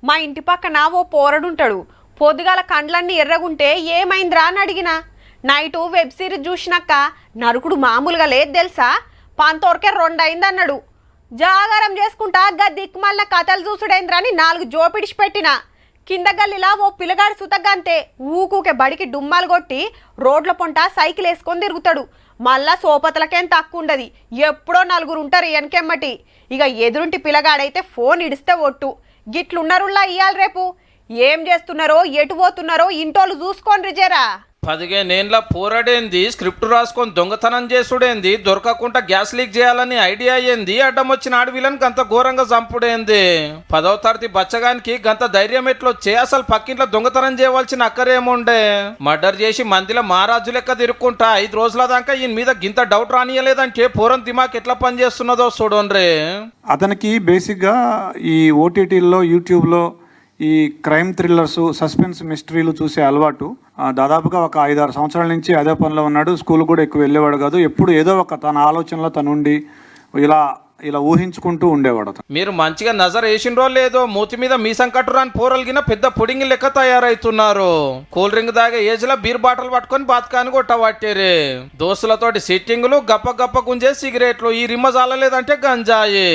మా ఇంటి పక్కన ఓ పోరడుంటాడు. పొద్దుగాల కండ్లన్నీ ఎర్రగుంటే ఏమైందిరా అని అడిగిన. నైటు వెబ్ సిరీస్ చూసినాక నరుకుడు మామూలుగా లేదు తెలుసా, పంతోరకే 2 అయిందన్నాడు. జాగారం చేసుకుంటా గా దిక్కుమాలిన కథలు చూసుడైందిరా అని 4 జోపిడిచి పెట్టిన. కింద గల్లీలా ఓ పిల్లగాడు సుతగ్గంతే ఊకూకే బడికి డుమ్మాలు కొట్టి రోడ్ల పొంట సైకిల్ వేసుకొని తిరుగుతాడు. మళ్ళా సోపతలకేం తక్కువ ఉండదు, ఎప్పుడో 4 ఉంటారు వెనకెమ్మటి. ఇక ఎదురుంటి పిల్లగాడైతే ఫోన్ ఇడిస్తే ఒట్టు. గిట్లున్నరుల్లా ఇయ్యాలి రేపు. ఏం చేస్తున్నారో ఎటు పోతున్నారో ఇంటోళ్ళు చూసుకోండి రిజేరా. 15 ఏళ్ళ పోరాడేంది, స్క్రిప్ట్ రాసుకొని దొంగతనం చేసుడేంది, దొరకకుండా గ్యాస్ లీక్ చేయాలని ఐడియా అయ్యింది, అడ్డం వచ్చిన ఆడవిలను గంత ఘోరంగా చంపుడేంది. 10వ తరగతి బచ్చగానికి గంత ధైర్యం ఎట్లొచ్చే? అసలు పక్కింట్లో దొంగతనం చేయవలసిన అక్కరేముండే? మర్డర్ చేసి మందిలో మహారాజు లెక్క తిరుక్కుంటా 5 రోజుల దాకా ఈయన మీద గింత డౌట్ రానియలేదంటే పోరం దిమాక్ ఎట్లా పనిచేస్తున్నదో చూడండి. అతనికి బేసిక్గా ఈ ఓటీటీల్లో యూట్యూబ్లో ఈ క్రైమ్ థ్రిల్లర్స్, సస్పెన్స్ మిస్టరీలు చూసే అలవాటు. దాదాపుగా ఒక 5-6 సంవత్సరాల నుంచి అదే పనిలో ఉన్నాడు. స్కూల్ కూడా ఎక్కువ వెళ్ళేవాడు కాదు. ఎప్పుడు ఏదో ఒక తన ఆలోచనలో తనుండి ఇలా ఊహించుకుంటూ ఉండేవాడు. మీరు మంచిగా నజర్ వేసిండ్రో లేదో, మూతి మీద మీసం కట్టురాని పోరలిగిన పెద్ద పుడింగి లెక్క తయారైతున్నారు. కూల్ డ్రింక్ దాగే ఏజ్ లో బీర్ బాటలు పట్టుకొని బాతకాని కొట్టబట్టేరే. దోస్తులతోటి సిట్టింగులు, గప్ప గుంజే సిగరెట్లు, ఈ రిమ్మ జాలలేదంటే గంజాయి.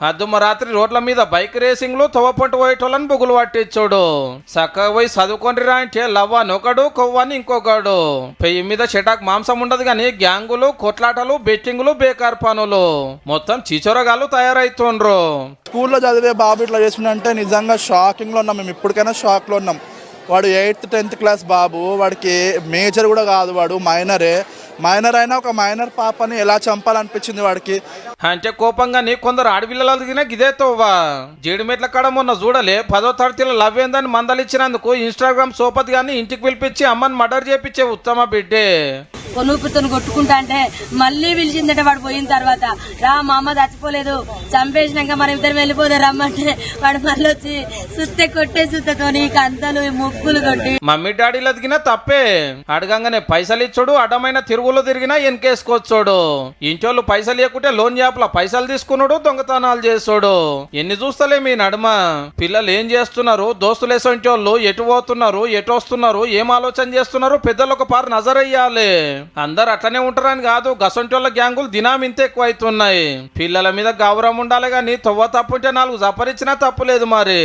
అద్దుమ రాత్రి రోడ్ల మీద బైక్ రేసింగ్లు, తవ్వపంట పోయేటోళ్ళని బొగులు పట్టించోడు. చక్కగా పోయి చదువుకొని అంటే లవ్వాని ఒకడు, కొవ్వాని ఇంకొకడు. పెయ్యి మీద చెటాక్ మాంసం ఉండదు కానీ గ్యాంగులు, కొట్లాటలు, బెట్టింగులు, బేకార్ పనులు, మొత్తం చిచోర తయారైతుండ్రు. స్కూల్లో చదివే బాబు ఇట్లా చేసిండంటే నిజంగా షాకింగ్లో ఉన్నాం. మేము ఇప్పటికైనా షాక్లో ఉన్నాం. వాడు 8th 10th క్లాస్ బాబు, వాడికి మేజర్ కూడా కాదు, వాడు మైనర్ అయినా ఒక మైనర్ పాపని ఎలా చంపాలనిపించింది వాడికి. అంటే కోపంగాని కొందరు ఆడపిల్లలు దిగిన గిదే తోవా. జేడిమెట్ల కాడ మొన్న చూడలే 10వ తరగతిలో లవ్ ఏందని మందలిచ్చినందుకు ఇన్స్టాగ్రామ్ సోపతి గాని ఇంటికి పిలిపించి అమ్మని మర్డర్ చేపించే ఉత్తమ బిడ్డే. కొనుపుతో కొట్టుకుంటా అంటే మళ్ళీ పిలిచిందట. వాడు పోయిన తర్వాత రా మా అమ్మ చచ్చిపోలేదు, చంపేసినాక మనం ఇద్దరు వెళ్ళిపోతే రమ్మంటే వాడు మళ్ళీ వచ్చి సుత్తే కొట్టే సుత్తతోని కంతలు ముక్కులు కొట్టి. మమ్మీ డాడీలు ఎదిగినా తప్పే, అడగంగానే పైసలు ఇచ్చాడు, అడ్డమైన తిరుగులు తిరిగినా ఎన్కేసుకొచ్చాడు. ఇంటోళ్ళు పైసలు ఇవ్వకుంటే లోన్ యాప్ల పైసలు తీసుకున్నాడు, దొంగతనాలు చేస్తాడు. ఎన్ని చూస్తలే మీ నడుమ. పిల్లలు ఏం చేస్తున్నారు, దోస్తులేసొంటోళ్ళు ఎటు పోతున్నారు, ఎటు వస్తున్నారు, ఏం ఆలోచన చేస్తున్నారు, పెద్దలు ఒక పారు నజరయ్యాలి. అందరు అట్లనే ఉంటారని కాదు, గసంటోళ్ళ గ్యాంగులు దినాం ఇంత ఎక్కువ అవుతున్నాయి. పిల్లల మీద గౌరవం ఉండాలి కానీ తొవ్వ తప్పుంటే 4 జపరిచ్చినా తప్పులేదు మరి.